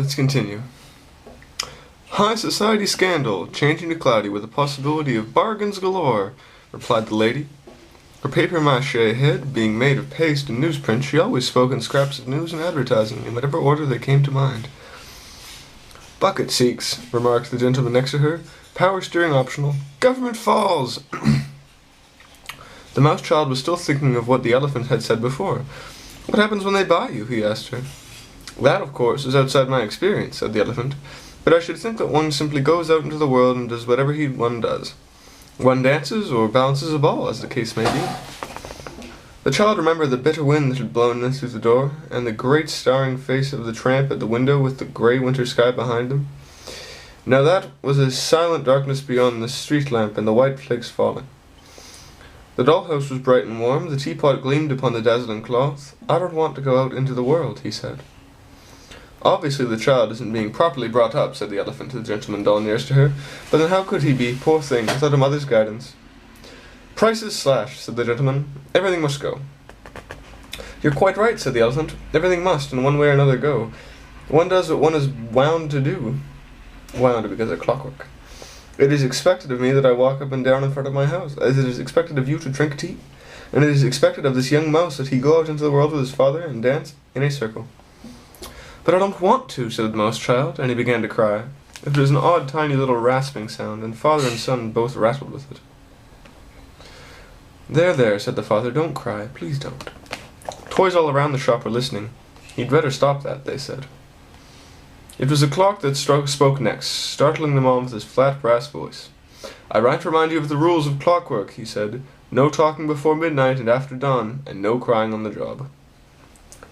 let's continue. High society scandal, changing to cloudy with the possibility of bargains galore, replied the lady. Her papier-mâché head being made of paste and newsprint, she always spoke in scraps of news and advertising, in whatever order they came to mind. Bucket seeks, remarked the gentleman next to her. Power steering optional. Government falls! The mouse child was still thinking of what the elephant had said before. What happens when they buy you? He asked her. That, of course, is outside my experience, said the elephant. But I should think that one simply goes out into the world and does whatever one does. One dances or balances a ball, as the case may be. The child remembered the bitter wind that had blown in through the door, and the great staring face of the tramp at the window with the grey winter sky behind him. Now that was a silent darkness beyond the street lamp and the white flakes falling. The dollhouse was bright and warm, the teapot gleamed upon the dazzling cloth. I don't want to go out into the world, he said. Obviously the child isn't being properly brought up, said the elephant to the gentleman doll nearest to her. But then how could he be, poor thing, without a mother's guidance? Prices slashed, said the gentleman. Everything must go. You're quite right, said the elephant. Everything must, in one way or another, go. One does what one is wound to do. Wound because of clockwork. It is expected of me that I walk up and down in front of my house, as it is expected of you to drink tea. And it is expected of this young mouse that he go out into the world with his father and dance in a circle. But I don't want to, said the mouse child, and he began to cry. It was an odd, tiny little rasping sound, and father and son both rattled with it. There, there, said the father, don't cry, please don't. Toys all around the shop were listening. He'd better stop that, they said. It was the clock that spoke next, startling them all with his flat brass voice. I write to remind you of the rules of clockwork, he said. No talking before midnight and after dawn, and no crying on the job.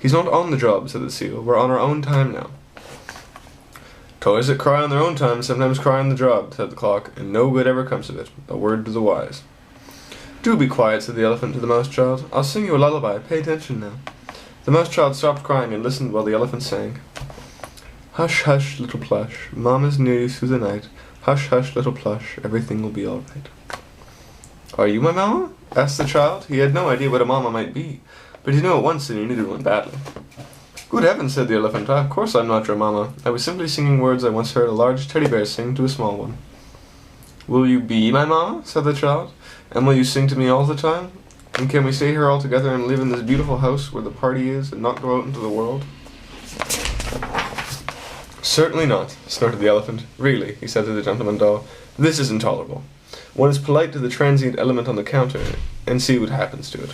He's not on the job, said the seal. We're on our own time now. Toys that cry on their own time sometimes cry on the job, said the clock, and no good ever comes of it. A word to the wise. Do be quiet, said the elephant to the mouse child. I'll sing you a lullaby. Pay attention now. The mouse child stopped crying and listened while the elephant sang. Hush, hush, little plush, Mama's near you through the night. Hush, hush, little plush, everything will be all right. Are you my mama? Asked the child. He had no idea what a mama might be, but he knew at once that he needed one badly. Good heavens, said the elephant. Of course I'm not your mama. I was simply singing words I once heard a large teddy bear sing to a small one. Will you be my mama? Said the child. And will you sing to me all the time? And can we stay here all together and live in this beautiful house where the party is and not go out into the world? Certainly not, snorted the elephant. Really, he said to the gentleman doll, this is intolerable. One is polite to the transient element on the counter, and see what happens to it.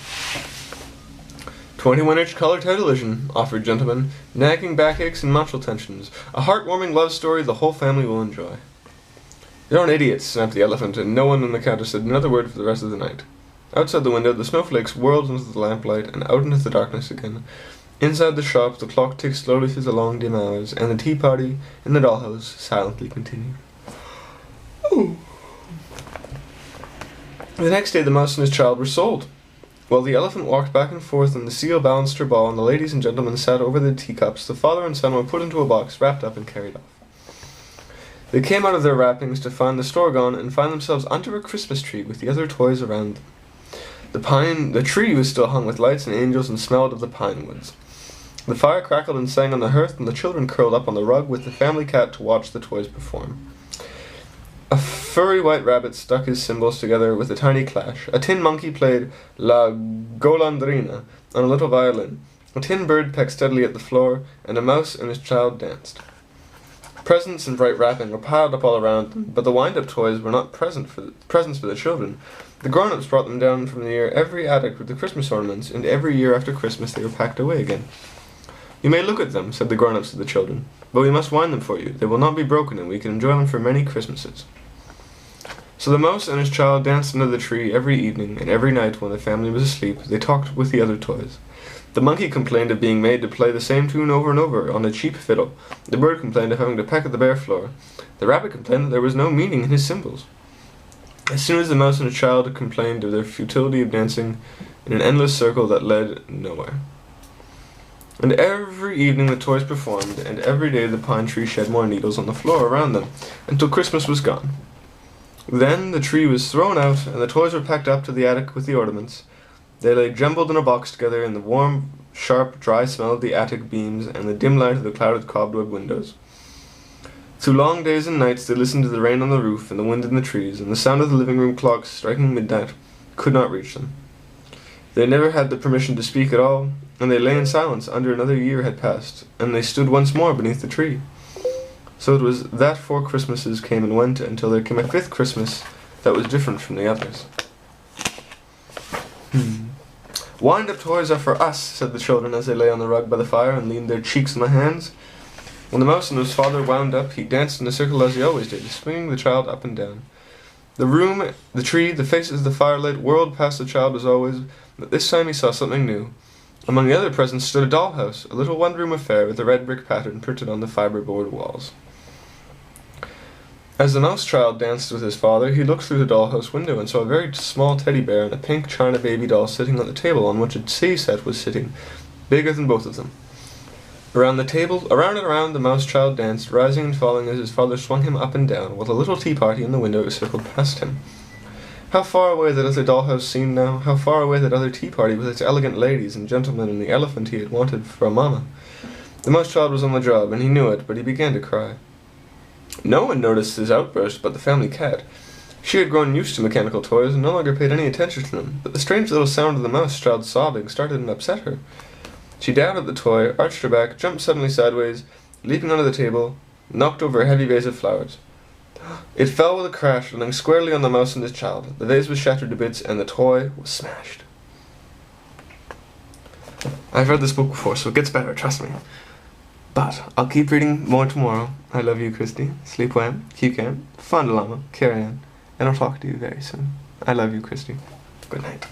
21-inch color television, offered gentleman, nagging backaches and muscle tensions. A heartwarming love story the whole family will enjoy. You're an idiot, snapped the elephant, and no one on the counter said another word for the rest of the night. Outside the window, the snowflakes whirled into the lamplight and out into the darkness again. Inside the shop, the clock ticked slowly through the long dim hours, and the tea party in the dollhouse silently continued. Oh. The next day, the mouse and his child were sold. While the elephant walked back and forth and the seal balanced her ball and the ladies and gentlemen sat over the teacups, the father and son were put into a box, wrapped up and carried off. They came out of their wrappings to find the store gone and find themselves under a Christmas tree with the other toys around them. The tree was still hung with lights and angels and smelled of the pine woods. The fire crackled and sang on the hearth, and the children curled up on the rug with the family cat to watch the toys perform. A furry white rabbit stuck his cymbals together with a tiny clash. A tin monkey played La Golandrina on a little violin. A tin bird pecked steadily at the floor, and a mouse and his child danced. Presents and bright wrapping were piled up all around them, but the wind-up toys were not presents for the children. The grown-ups brought them down from near every attic with the Christmas ornaments, and every year after Christmas they were packed away again. You may look at them, said the grown-ups to the children, but we must wind them for you. They will not be broken, and we can enjoy them for many Christmases. So the mouse and his child danced under the tree every evening, and every night when the family was asleep, they talked with the other toys. The monkey complained of being made to play the same tune over and over on a cheap fiddle. The bird complained of having to peck at the bare floor. The rabbit complained that there was no meaning in his cymbals. As soon as the mouse and his child complained of their futility of dancing in an endless circle that led nowhere. And every evening the toys performed, and every day the pine tree shed more needles on the floor around them, until Christmas was gone. Then the tree was thrown out, and the toys were packed up to the attic with the ornaments. They lay jumbled in a box together in the warm, sharp, dry smell of the attic beams and the dim light of the clouded cobweb windows. Through long days and nights they listened to the rain on the roof and the wind in the trees, and the sound of the living room clocks striking midnight could not reach them. They never had the permission to speak at all, and they lay in silence under another year had passed, and they stood once more beneath the tree. So it was that 4 Christmases came and went until there came a 5th Christmas that was different from the others. Wind-up toys are for us, said the children as they lay on the rug by the fire and leaned their cheeks on the hands. When the mouse and his father wound up, he danced in a circle as he always did, swinging the child up and down. The room, the tree, the faces, the firelight whirled past the child as always, but this time he saw something new. Among the other presents stood a dollhouse, a little one-room affair with a red brick pattern printed on the fiberboard walls. As the mouse child danced with his father, he looked through the dollhouse window and saw a very small teddy bear and a pink china baby doll sitting on the table on which a tea set was sitting, bigger than both of them. Around the table, around and around, the mouse child danced, rising and falling as his father swung him up and down, while the little tea party in the window circled past him. How far away that other dollhouse seemed now, how far away that other tea party with its elegant ladies and gentlemen and the elephant he had wanted for a mamma. The mouse child was on the job, and he knew it, but he began to cry. No one noticed his outburst but the family cat. She had grown used to mechanical toys and no longer paid any attention to them, but the strange little sound of the mouse child sobbing started and upset her. She dabbed at the toy, arched her back, jumped suddenly sideways, leaping onto the table, knocked over a heavy vase of flowers. It fell with a crash, landing squarely on the mouse and his child. The vase was shattered to bits, and the toy was smashed. I've read this book before, so it gets better, trust me. But I'll keep reading more tomorrow. I love you, Christy. Sleep well, Q-Cam, Fondalama, Carrie Ann, and I'll talk to you very soon. I love you, Christy. Good night.